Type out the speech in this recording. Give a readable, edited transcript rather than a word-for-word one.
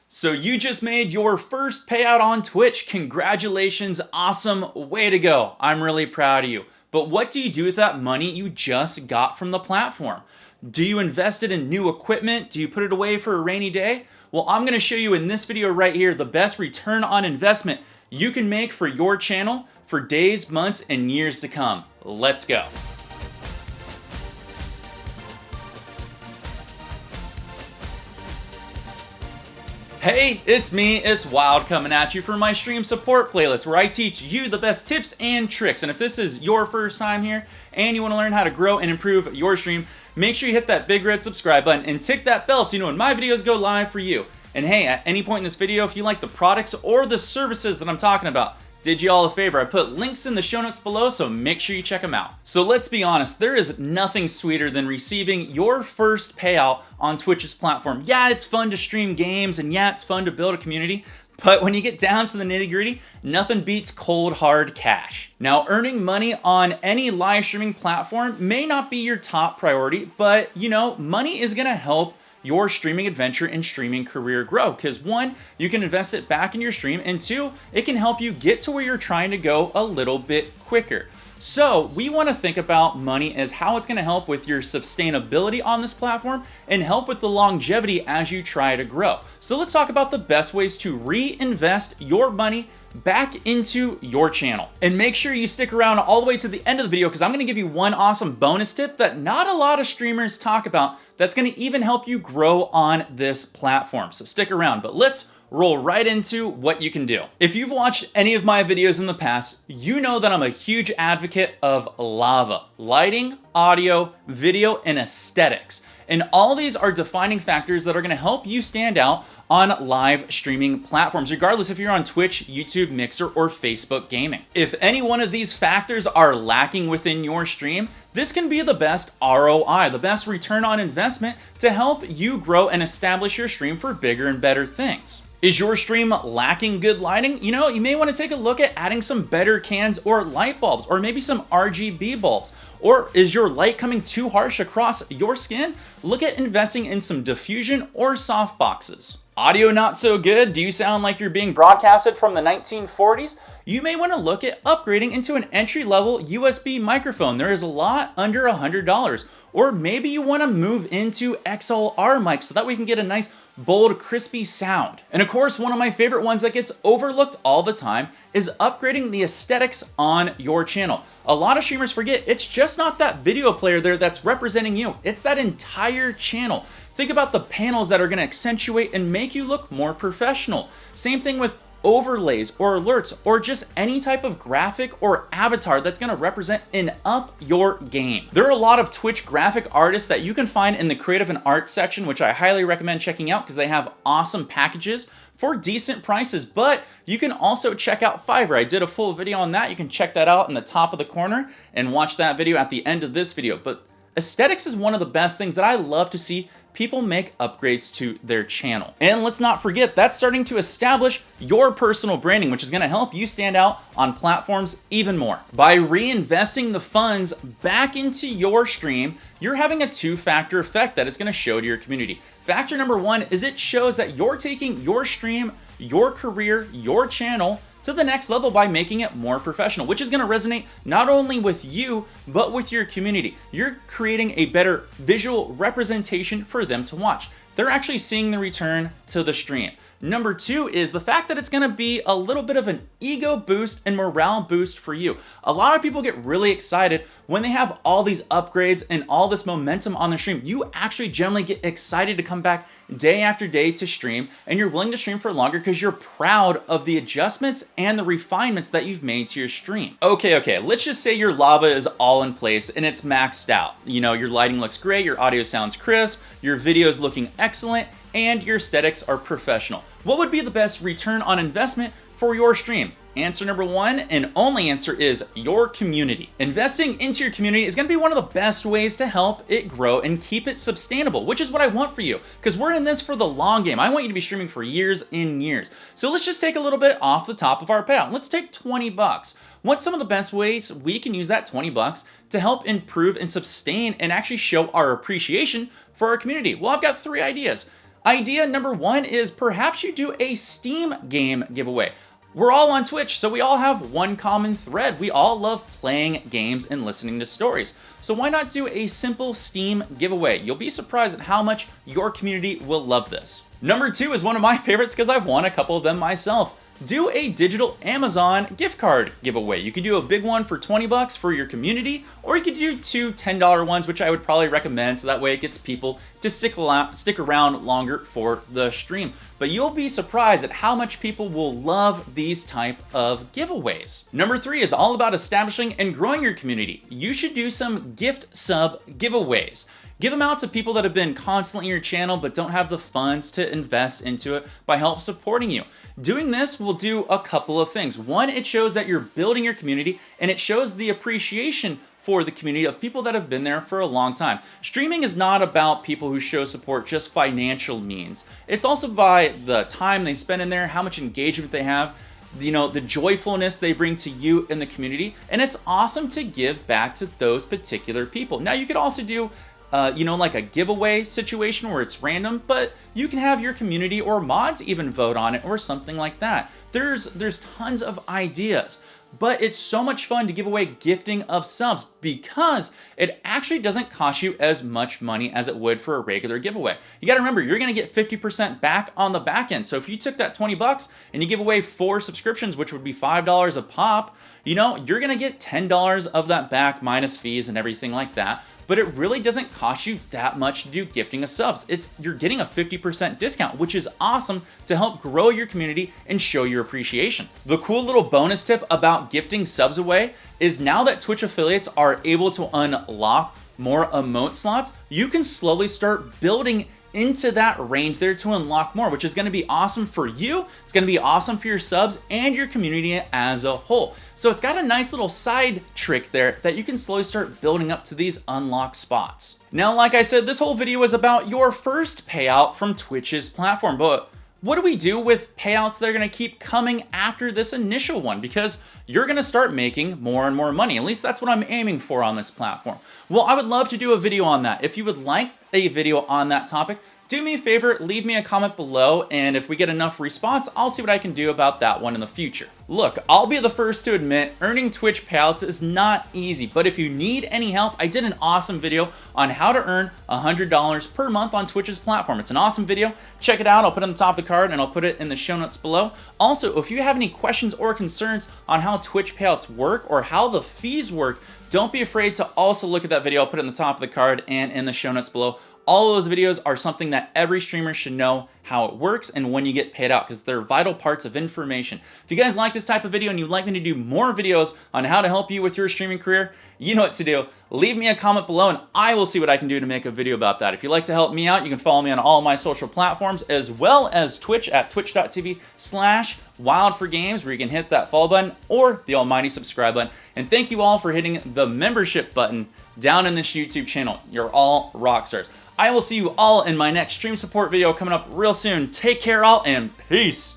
So you just made your first payout on Twitch. Congratulations, awesome, way to go. I'm really proud of you. But what do you do with that money you just got from the platform? Do you invest it in new equipment? Do you put it away for a rainy day? Well, I'm gonna show you in this video right here the best return on investment you can make for your channel for days, months, and years to come. Let's go. Hey, it's me, it's Wild, coming at you for my stream support playlist where I teach you the best tips and tricks. And if this is your first time here and you want to learn how to grow and improve your stream, make sure you hit that big red subscribe button and tick that bell so you know when my videos go live for you. And hey, at any point in this video, if you like the products or the services that I'm talking about, did you all a favor. I put links in the show notes below, so make sure you check them out. So let's be honest, there is nothing sweeter than receiving your first payout on Twitch's platform. Yeah, it's fun to stream games, and yeah, it's fun to build a community, but when you get down to the nitty-gritty, nothing beats cold, hard cash. Now, earning money on any live streaming platform may not be your top priority, but you know, money is gonna help your streaming adventure and streaming career grow, because one, you can invest it back in your stream, and two, it can help you get to where you're trying to go a little bit quicker. So we want to think about money as how it's going to help with your sustainability on this platform and help with the longevity as you try to grow. So let's talk about the best ways to reinvest your money back into your channel. And make sure you stick around all the way to the end of the video, because I'm going to give you one awesome bonus tip that not a lot of streamers talk about that's going to even help you grow on this platform. So stick around, but let's roll right into what you can do. If you've watched any of my videos in the past, you know that I'm a huge advocate of Lava: lighting, audio, video, and aesthetics. And all these are defining factors that are going to help you stand out on live streaming platforms, regardless if you're on Twitch, YouTube, Mixer, or Facebook Gaming. If any one of these factors are lacking within your stream, this can be the best ROI, the best return on investment to help you grow and establish your stream for bigger and better things. Is your stream lacking good lighting? You know, you may want to take a look at adding some better cans or light bulbs, or maybe some RGB bulbs. Or is your light coming too harsh across your skin? Look at investing in some diffusion or soft boxes. Audio not so good? Do you sound like you're being broadcasted from the 1940s? You may want to look at upgrading into an entry-level USB microphone. There is a lot under $100. Or maybe you want to move into XLR mics so that we can get a nice bold, crispy sound. And of course, one of my favorite ones that gets overlooked all the time is upgrading the aesthetics on your channel. A lot of streamers forget it's just not that video player there that's representing you. It's that entire channel. Think about the panels that are going to accentuate and make you look more professional. Same thing with overlays or alerts, or just any type of graphic or avatar that's going to represent and up your game. There are a lot of Twitch graphic artists that you can find in the creative and art section, which I highly recommend checking out because they have awesome packages for decent prices. But you can also check out Fiverr. I did a full video on that. You can check that out in the top of the corner and watch that video at the end of this video. But aesthetics is one of the best things that I love to see people make upgrades to their channel. And let's not forget, that's starting to establish your personal branding, which is going to help you stand out on platforms even more. By reinvesting the funds back into your stream, you're having a two-factor effect that it's going to show to your community. Factor number one is it shows that you're taking your stream, your career, your channel to the next level by making it more professional, which is going to resonate not only with you, but with your community. You're creating a better visual representation for them to watch. They're actually seeing the return to the stream. Number two is the fact that it's going to be a little bit of an ego boost and morale boost for you. A lot of people get really excited when they have all these upgrades and all this momentum on their stream. You actually generally get excited to come back day after day to stream, and you're willing to stream for longer because you're proud of the adjustments and the refinements that you've made to your stream. Okay, let's just say your lava is all in place and it's maxed out. You know, your lighting looks great, your audio sounds crisp, your video is looking excellent, and your aesthetics are professional. What would be the best return on investment for your stream? Answer number one and only answer is your community. Investing into your community is going to be one of the best ways to help it grow and keep it sustainable, which is what I want for you, because we're in this for the long game. I want you to be streaming for years and years. So let's just take a little bit off the top of our payout. Let's take 20 bucks. What's some of the best ways we can use that 20 bucks to help improve and sustain and actually show our appreciation for our community? Well, I've got 3 ideas. Idea number 1 is perhaps you do a Steam game giveaway. We're all on Twitch, so we all have one common thread. We all love playing games and listening to stories. So why not do a simple Steam giveaway? You'll be surprised at how much your community will love this. Number 2 is one of my favorites because I've won a couple of them myself. Do a digital Amazon gift card giveaway. You could do a big one for 20 bucks for your community, or you could do 2 $10 ones, which I would probably recommend, so that way it gets people to stick around longer for the stream. But you'll be surprised at how much people will love these type of giveaways. Number 3 is all about establishing and growing your community. You should do some gift sub giveaways. Give them out to people that have been constantly in your channel but don't have the funds to invest into it by help supporting you. Doing this will do a couple of things. One, it shows that you're building your community, and it shows the appreciation for the community of people that have been there for a long time. Streaming is not about people who show support just financial means. It's also by the time they spend in there, how much engagement they have, you know, the joyfulness they bring to you in the community, and it's awesome to give back to those particular people. Now, you could also do you know, like a giveaway situation where it's random, but you can have your community or mods even vote on it or something like that. There's tons of ideas, but it's so much fun to give away gifting of subs because it actually doesn't cost you as much money as it would for a regular giveaway. You got to remember, you're going to get 50% back on the back end. So if you took that 20 bucks and you give away 4 subscriptions, which would be $5 a pop, you know, you're going to get $10 of that back minus fees and everything like that. But it really doesn't cost you that much to do gifting of subs. You're getting a 50% discount, which is awesome to help grow your community and show your appreciation. The cool little bonus tip about gifting subs away is now that Twitch affiliates are able to unlock more emote slots, you can slowly start building into that range there to unlock more, which is going to be awesome for you. It's going to be awesome for your subs and your community as a whole. So it's got a nice little side trick there that you can slowly start building up to these unlock spots. Now, like I said, this whole video is about your first payout from Twitch's platform, but what do we do with payouts that are going to keep coming after this initial one? Because you're going to start making more and more money. At least that's what I'm aiming for on this platform. Well, I would love to do a video on that. If you would like a video on that topic, do me a favor, leave me a comment below, and if we get enough response, I'll see what I can do about that one in the future. Look, I'll be the first to admit, earning Twitch payouts is not easy, but if you need any help, I did an awesome video on how to earn $100 per month on Twitch's platform. It's an awesome video. Check it out. I'll put it on the top of the card, and I'll put it in the show notes below. Also, if you have any questions or concerns on how Twitch payouts work or how the fees work, don't be afraid to also look at that video. I'll put it in the top of the card and in the show notes below. All of those videos are something that every streamer should know how it works and when you get paid out, because they're vital parts of information. If you guys like this type of video and you'd like me to do more videos on how to help you with your streaming career, you know what to do. Leave me a comment below and I will see what I can do to make a video about that. If you'd like to help me out, you can follow me on all my social platforms as well as Twitch at twitch.tv/wildforgames, where you can hit that follow button or the almighty subscribe button. And thank you all for hitting the membership button down in this YouTube channel. You're all rock stars. I will see you all in my next stream support video coming up real soon. Take care all and peace.